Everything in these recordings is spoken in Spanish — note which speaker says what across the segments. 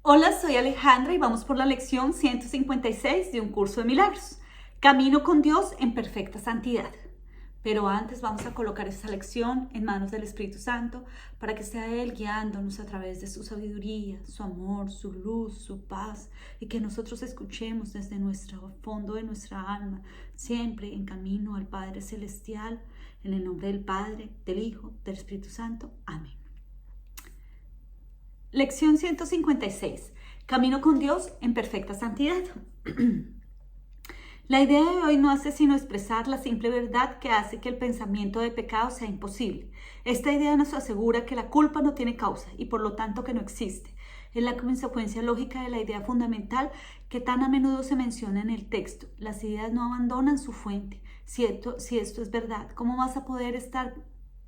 Speaker 1: Hola, soy Alejandra y vamos por la lección 156 de un curso de milagros. Camino con Dios en perfecta santidad. Pero antes vamos a colocar esta lección en manos del Espíritu Santo para que sea Él guiándonos a través de su sabiduría, su amor, su luz, su paz y que nosotros escuchemos desde nuestro fondo de nuestra alma, siempre en camino al Padre Celestial, en el nombre del Padre, del Hijo, del Espíritu Santo. Amén. Lección 156. Camino con Dios en perfecta santidad. La idea de hoy no hace sino expresar la simple verdad que hace que el pensamiento de pecado sea imposible. Esta idea nos asegura que la culpa no tiene causa y por lo tanto que no existe. Es la consecuencia lógica de la idea fundamental que tan a menudo se menciona en el texto. Las ideas no abandonan su fuente. Si esto es verdad, ¿cómo vas a poder estar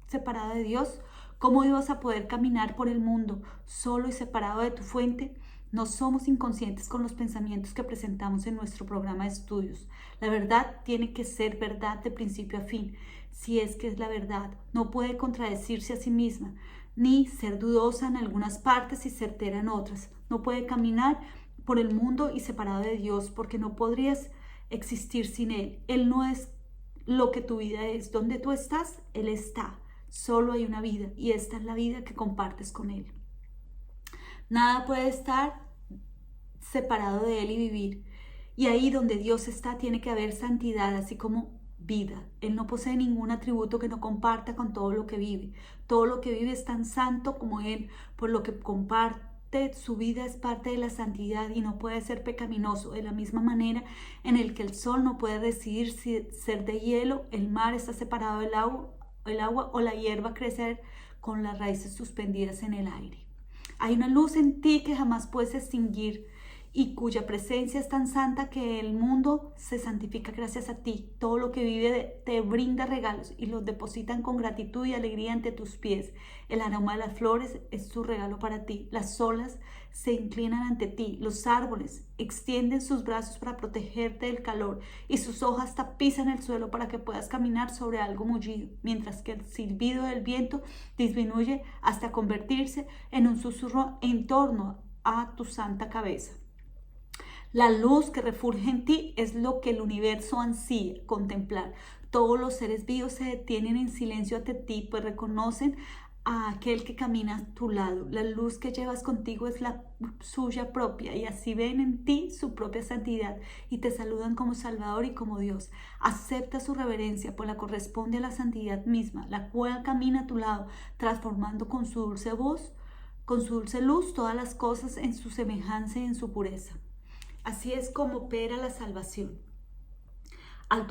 Speaker 1: separado de Dios? ¿Cómo ibas a poder caminar por el mundo solo y separado de tu fuente? No somos inconscientes con los pensamientos que presentamos en nuestro programa de estudios. La verdad tiene que ser verdad de principio a fin. Si es que es la verdad, no puede contradecirse a sí misma, ni ser dudosa en algunas partes y certera en otras. No puede caminar por el mundo y separado de Dios porque no podrías existir sin Él. Él no es lo que tu vida es. Donde tú estás, Él está. Solo hay una vida y esta es la vida que compartes con Él. Nada puede estar separado de Él y vivir. Y ahí donde Dios está tiene que haber santidad, así como vida. Él no posee ningún atributo que no comparta con todo lo que vive. Todo lo que vive es tan santo como Él, por lo que comparte. Su vida es parte de la santidad y no puede ser pecaminoso. De la misma manera en el que el sol no puede decidir si ser de hielo, el mar está separado del agua o la hierba crecer con las raíces suspendidas en el aire. Hay una luz en ti que jamás puedes extinguir y cuya presencia es tan santa que el mundo se santifica gracias a ti. Todo lo que vive te brinda regalos y los depositan con gratitud y alegría ante tus pies. El aroma de las flores es su regalo para ti. Las olas se inclinan ante ti. Los árboles extienden sus brazos para protegerte del calor y sus hojas tapizan el suelo para que puedas caminar sobre algo mullido, mientras que el silbido del viento disminuye hasta convertirse en un susurro en torno a tu santa cabeza. La luz que refulge en ti es lo que el universo ansía contemplar. Todos los seres vivos se detienen en silencio ante ti, pues reconocen a aquel que camina a tu lado. La luz que llevas contigo es la suya propia y así ven en ti su propia santidad y te saludan como Salvador y como Dios. Acepta su reverencia, pues la corresponde a la santidad misma, la cual camina a tu lado, transformando con su dulce voz, con su dulce luz, todas las cosas en su semejanza y en su pureza. Así es como opera la salvación. Al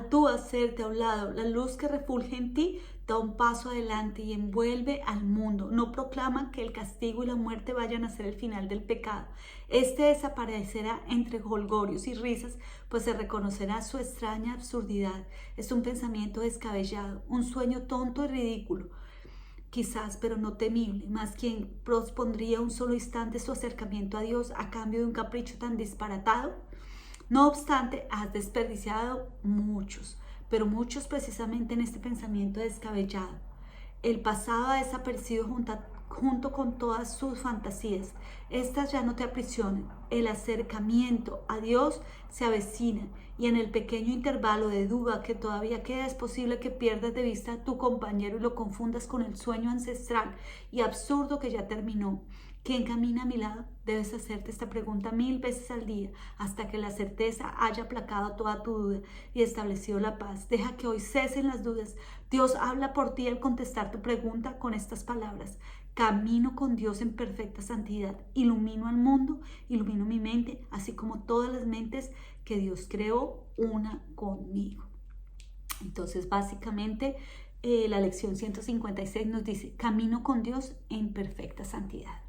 Speaker 1: tú hacerte a un lado, la luz que refulge en ti da un paso adelante y envuelve al mundo. No proclama que el castigo y la muerte vayan a ser el final del pecado. Este desaparecerá entre jolgorios y risas, pues se reconocerá su extraña absurdidad. Es un pensamiento descabellado, un sueño tonto y ridículo. Quizás, pero no temible, más quien pospondría un solo instante su acercamiento a Dios a cambio de un capricho tan disparatado. No obstante, has desperdiciado muchos, pero muchos precisamente en este pensamiento descabellado. El pasado ha desaparecido junto con todas sus fantasías. Estas ya no te aprisionan. El acercamiento a Dios se avecina y en el pequeño intervalo de duda que todavía queda es posible que pierdas de vista a tu compañero y lo confundas con el sueño ancestral y absurdo que ya terminó. ¿Quién camina a mi lado? Debes hacerte esta pregunta 1000 veces al día hasta que la certeza haya aplacado toda tu duda y establecido la paz. Deja que hoy cesen las dudas. Dios habla por ti al contestar tu pregunta con estas palabras. Camino con Dios en perfecta santidad. Ilumino al mundo, ilumino mi mente, así como todas las mentes que Dios creó, una conmigo. Entonces, básicamente, la lección 156 nos dice, camino con Dios en perfecta santidad.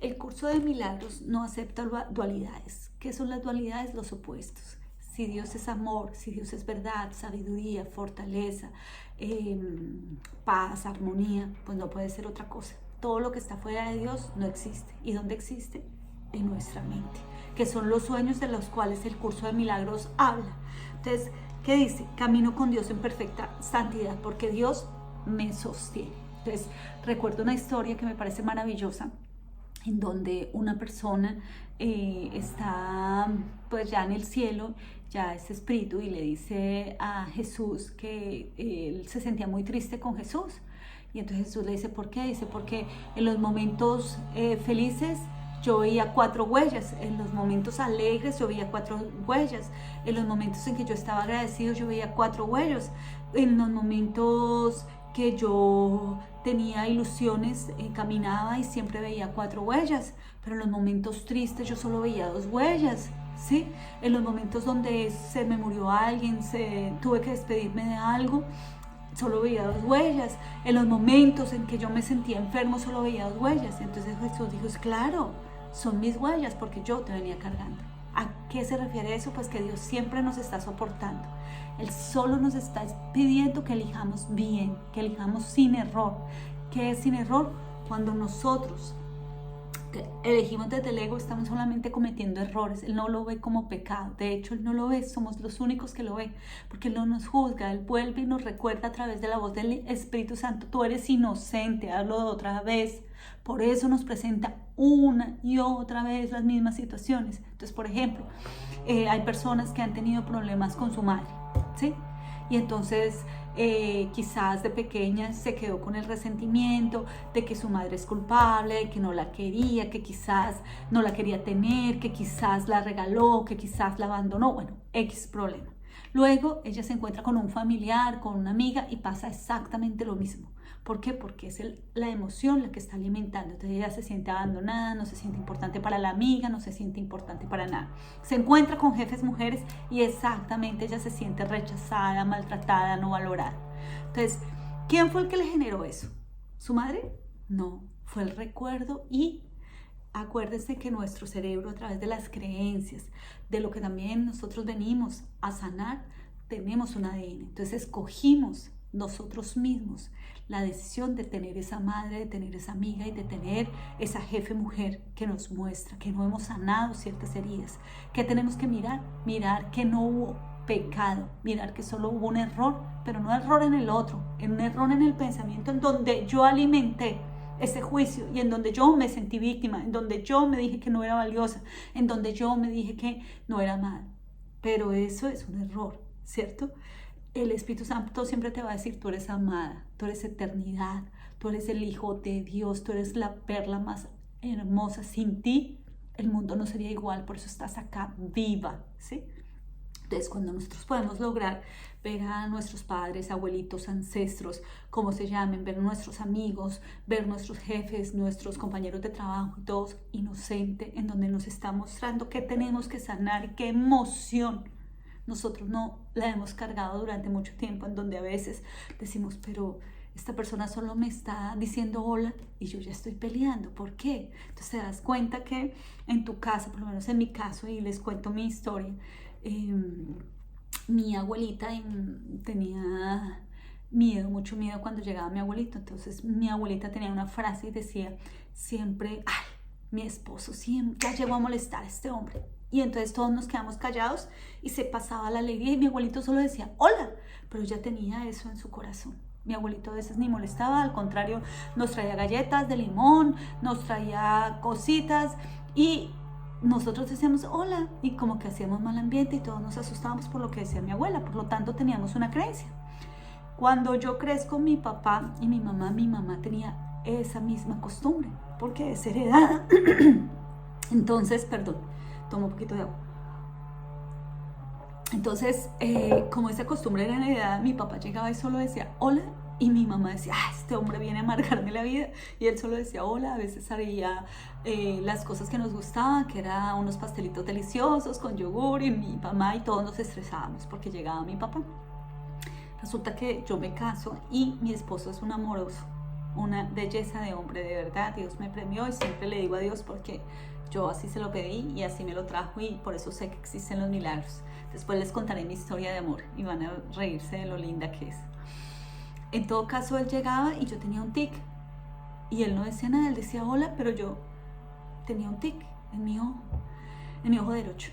Speaker 1: El curso de milagros no acepta dualidades. ¿Qué son las dualidades? Los opuestos. Si Dios es amor, si Dios es verdad, sabiduría, fortaleza, paz, armonía, pues no puede ser otra cosa. Todo lo que está fuera de Dios no existe. ¿Y dónde existe? En nuestra mente, que son los sueños de los cuales el curso de milagros habla. Entonces, ¿qué dice? Camino con Dios en perfecta santidad, porque Dios me sostiene. Entonces, recuerdo una historia que me parece maravillosa. en donde una persona está pues ya en el cielo, ya es espíritu, y le dice a Jesús que él se sentía muy triste con Jesús. Y entonces Jesús le dice, ¿por qué? Dice, porque en los momentos felices yo veía 4 huellas, en los momentos alegres yo veía 4 huellas, en los momentos en que yo estaba agradecido yo veía 4 huellas, en los momentos que yo tenía ilusiones, caminaba y siempre veía 4 huellas, pero en los momentos tristes yo solo veía 2 huellas, ¿sí? En los momentos donde se me murió alguien, tuve que despedirme de algo, solo veía 2 huellas. En los momentos en que yo me sentía enfermo, solo veía 2 huellas. Entonces Jesús dijo, es claro, son mis huellas porque yo te venía cargando. ¿A qué se refiere eso? Pues que Dios siempre nos está soportando. Él solo nos está pidiendo que elijamos bien, que elijamos sin error. ¿Qué es sin error? Cuando nosotros elegimos desde el ego, estamos solamente cometiendo errores. Él no lo ve como pecado. De hecho, Él no lo ve. Somos los únicos que lo ven. Porque Él no nos juzga. Él vuelve y nos recuerda a través de la voz del Espíritu Santo. Tú eres inocente. Hazlo de otra vez. Por eso nos presenta una y otra vez las mismas situaciones. Entonces, por ejemplo, hay personas que han tenido problemas con su madre, ¿sí? Y entonces quizás de pequeña se quedó con el resentimiento de que su madre es culpable, de que no la quería, que quizás no la quería tener, que quizás la regaló, que quizás la abandonó, bueno, X problema. Luego ella se encuentra con un familiar, con una amiga y pasa exactamente lo mismo. ¿Por qué? Porque es la emoción la que está alimentando. Entonces ella se siente abandonada, no se siente importante para la amiga, no se siente importante para nada. Se encuentra con jefes mujeres y exactamente ella se siente rechazada, maltratada, no valorada. Entonces, ¿quién fue el que le generó eso? ¿Su madre? No, fue el recuerdo. Y acuérdense que nuestro cerebro, a través de las creencias, de lo que también nosotros venimos a sanar, tenemos un ADN. Entonces escogimos nosotros mismos la decisión de tener esa madre, de tener esa amiga y de tener esa jefe mujer que nos muestra que no hemos sanado ciertas heridas, que tenemos que mirar que no hubo pecado, mirar que solo hubo un error, pero no error en el otro, un error en el pensamiento en donde yo alimenté ese juicio y en donde yo me sentí víctima, en donde yo me dije que no era valiosa, en donde yo me dije que no era amada. Pero eso es un error, ¿cierto? El Espíritu Santo siempre te va a decir, tú eres amada, tú eres eternidad, tú eres el Hijo de Dios, tú eres la perla más hermosa. Sin ti, el mundo no sería igual, por eso estás acá viva, ¿sí? Entonces, cuando nosotros podemos lograr ver a nuestros padres, abuelitos, ancestros, como se llamen, ver a nuestros amigos, ver nuestros jefes, nuestros compañeros de trabajo, todos inocentes, en donde nos está mostrando qué tenemos que sanar, qué emoción nosotros no la hemos cargado durante mucho tiempo, en donde a veces decimos, pero esta persona solo me está diciendo hola y yo ya estoy peleando. ¿Por qué? Entonces te das cuenta que en tu casa, por lo menos en mi caso, y les cuento mi historia, mi abuelita tenía miedo, mucho miedo cuando llegaba mi abuelito. Entonces mi abuelita tenía una frase y decía siempre, ay, mi esposo siempre ya llegó a molestar a este hombre. Y entonces todos nos quedamos callados y se pasaba la alegría y mi abuelito solo decía hola, pero ya tenía eso en su corazón. Mi abuelito a veces ni molestaba, al contrario, nos traía galletas de limón, nos traía cositas y nosotros decíamos hola y como que hacíamos mal ambiente y todos nos asustábamos por lo que decía mi abuela, por lo tanto teníamos una creencia. Cuando yo crezco, mi papá y mi mamá tenía esa misma costumbre, porque es heredada. Entonces, perdón, tomo un poquito de agua. Entonces, como esa costumbre era heredada, mi papá llegaba y solo decía hola. Y mi mamá decía, este hombre viene a amargarme la vida. Y él solo decía hola. A veces haría las cosas que nos gustaban, que eran unos pastelitos deliciosos con yogur. Y mi mamá y todos nos estresábamos porque llegaba mi papá. Resulta que yo me caso y mi esposo es un amoroso, una belleza de hombre, de verdad. Dios me premió y siempre le digo a Dios porque yo así se lo pedí y así me lo trajo y por eso sé que existen los milagros. Después les contaré mi historia de amor y van a reírse de lo linda que es. En todo caso, él llegaba y yo tenía un tic. Y él no decía nada, él decía hola, pero yo tenía un tic en mi ojo derecho.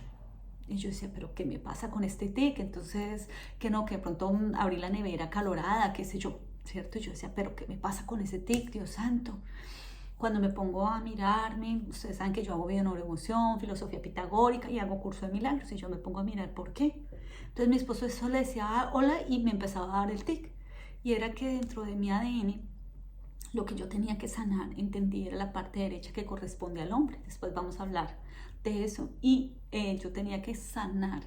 Speaker 1: Y yo decía, pero ¿qué me pasa con este tic? Entonces, que no, que de pronto abrí la nevera acalorada, qué sé yo, ¿cierto? Y yo decía, pero ¿qué me pasa con ese tic, Dios santo? Cuando me pongo a mirarme, ustedes saben que yo hago neuroemoción, filosofía pitagórica y hago curso de milagros, y yo me pongo a mirar por qué. Entonces mi esposo eso le decía hola y me empezaba a dar el tic. Y era que dentro de mi ADN lo que yo tenía que sanar, entendí, era la parte derecha que corresponde al hombre. Después vamos a hablar de eso. Y yo tenía que sanar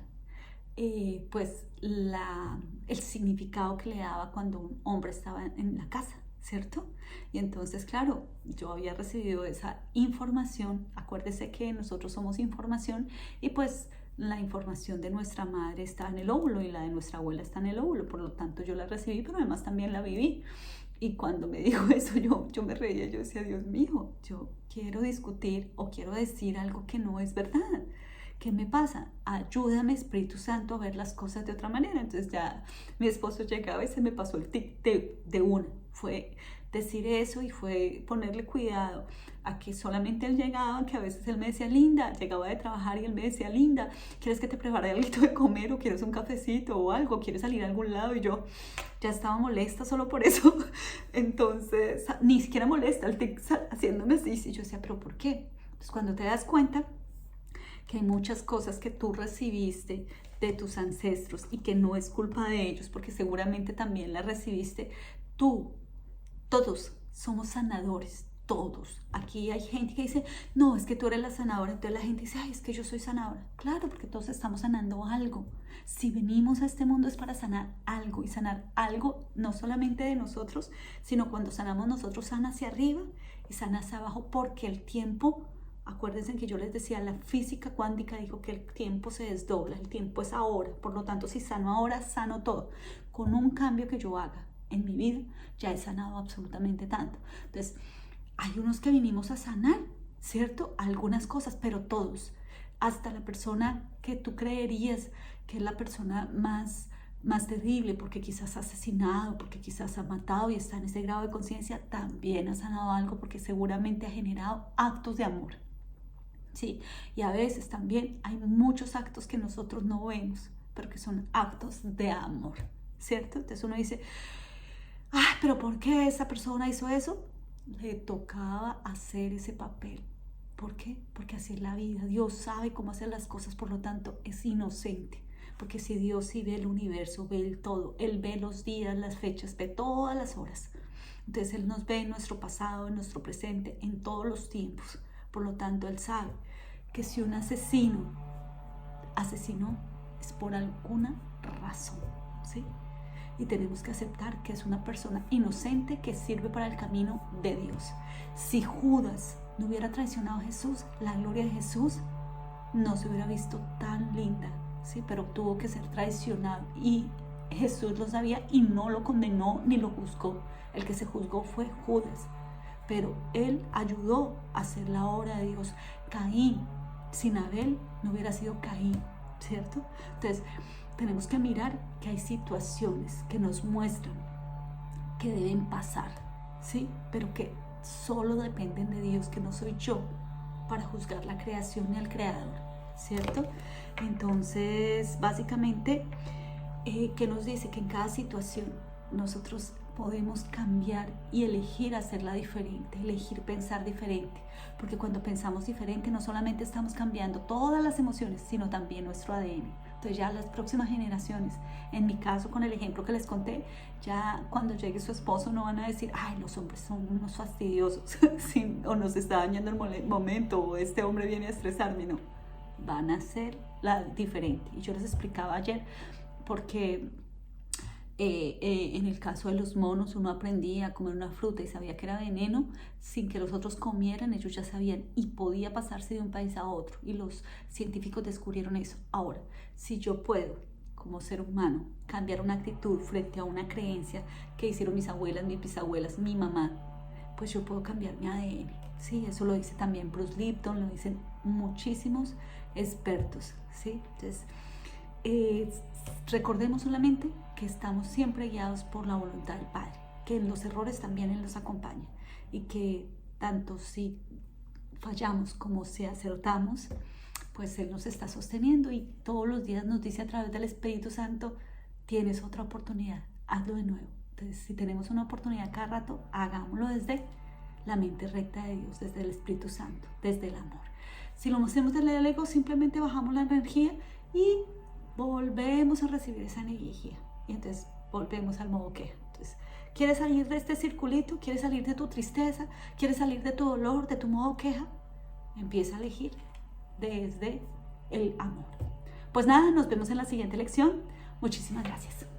Speaker 1: pues el significado que le daba cuando un hombre estaba en la casa, ¿cierto? Y entonces, claro, yo había recibido esa información. Acuérdese que nosotros somos información, y pues la información de nuestra madre está en el óvulo y la de nuestra abuela está en el óvulo. Por lo tanto, yo la recibí, pero además también la viví. Y cuando me dijo eso, yo me reía, yo decía, Dios mío, yo quiero discutir o quiero decir algo que no es verdad. ¿Qué me pasa? Ayúdame, Espíritu Santo, a ver las cosas de otra manera. Entonces ya mi esposo llegaba y se me pasó el tic de una. Fue decir eso y fue ponerle cuidado a que solamente él llegaba, que a veces él me decía, Linda, llegaba de trabajar y él me decía, Linda, ¿quieres que te prepare algo de comer o quieres un cafecito o algo? ¿Quieres salir a algún lado? Y yo ya estaba molesta solo por eso. Entonces, ni siquiera molesta, el tic haciéndome así. Y yo decía, ¿pero por qué? Entonces cuando te das cuenta que hay muchas cosas que tú recibiste de tus ancestros y que no es culpa de ellos, porque seguramente también las recibiste tú. Todos somos sanadores, todos. Aquí hay gente que dice, no, es que tú eres la sanadora. Entonces la gente dice, ay, es que yo soy sanadora. Claro, porque todos estamos sanando algo. Si venimos a este mundo es para sanar algo, y sanar algo no solamente de nosotros, sino cuando sanamos nosotros, sana hacia arriba y sana hacia abajo, porque el tiempo, acuérdense que yo les decía, la física cuántica dijo que el tiempo se desdobla, el tiempo es ahora. Por lo tanto, si sano ahora, sano todo. Con un cambio que yo haga en mi vida, ya he sanado absolutamente tanto. Entonces, hay unos que vinimos a sanar, ¿cierto? Algunas cosas, pero todos. Hasta la persona que tú creerías que es la persona más terrible, porque quizás ha asesinado, porque quizás ha matado y está en ese grado de conciencia, también ha sanado algo, porque seguramente ha generado actos de amor. Sí, y a veces también hay muchos actos que nosotros no vemos, pero que son actos de amor, ¿cierto? Entonces uno dice, pero ¿por qué esa persona hizo eso? Le tocaba hacer ese papel. ¿Por qué? Porque así es la vida. Dios sabe cómo hacer las cosas, por lo tanto es inocente. Porque si Dios sí ve el universo, ve el todo, Él ve los días, las fechas, ve todas las horas. Entonces Él nos ve en nuestro pasado, en nuestro presente, en todos los tiempos. Por lo tanto, Él sabe que si un asesino asesinó es por alguna razón, ¿sí? Y tenemos que aceptar que es una persona inocente que sirve para el camino de Dios. Si Judas no hubiera traicionado a Jesús, la gloria de Jesús no se hubiera visto tan linda, ¿sí? Pero tuvo que ser traicionado y Jesús lo sabía y no lo condenó ni lo juzgó. El que se juzgó fue Judas, pero él ayudó a hacer la obra de Dios. Caín, sin Abel, no hubiera sido Caín, ¿cierto? Entonces, tenemos que mirar que hay situaciones que nos muestran que deben pasar, ¿sí? Pero que solo dependen de Dios, que no soy yo para juzgar la creación ni al creador, ¿cierto? Entonces, básicamente, ¿qué nos dice? Que en cada situación nosotros podemos cambiar y elegir hacerla diferente, elegir pensar diferente, porque cuando pensamos diferente no solamente estamos cambiando todas las emociones, sino también nuestro ADN. Entonces ya las próximas generaciones, en mi caso con el ejemplo que les conté, ya cuando llegue su esposo no van a decir, ay, los hombres son unos fastidiosos, sí, o nos está dañando el momento, o este hombre viene a estresarme, no, van a ser la diferente. Y yo les explicaba ayer, porque en el caso de los monos, uno aprendía a comer una fruta y sabía que era veneno sin que los otros comieran, ellos ya sabían y podía pasarse de un país a otro, y los científicos descubrieron eso. Ahora, si yo puedo, como ser humano, cambiar una actitud frente a una creencia que hicieron mis abuelas, mis bisabuelas, mi mamá, pues yo puedo cambiar mi ADN. Sí, eso lo dice también Bruce Lipton, lo dicen muchísimos expertos, ¿sí? Entonces, recordemos solamente que estamos siempre guiados por la voluntad del Padre, que en los errores también Él nos acompaña, y que tanto si fallamos como si acertamos, pues Él nos está sosteniendo y todos los días nos dice a través del Espíritu Santo, tienes otra oportunidad, hazlo de nuevo. Entonces, si tenemos una oportunidad cada rato, hagámoslo desde la mente recta de Dios, desde el Espíritu Santo, desde el amor. Si lo hacemos desde el ego, simplemente bajamos la energía y volvemos a recibir esa energía. Y entonces volvemos al modo queja. Entonces, ¿quieres salir de este circulito? ¿Quieres salir de tu tristeza? ¿Quieres salir de tu dolor, de tu modo queja? Empieza a elegir desde el amor. Pues nada, nos vemos en la siguiente lección. Muchísimas gracias.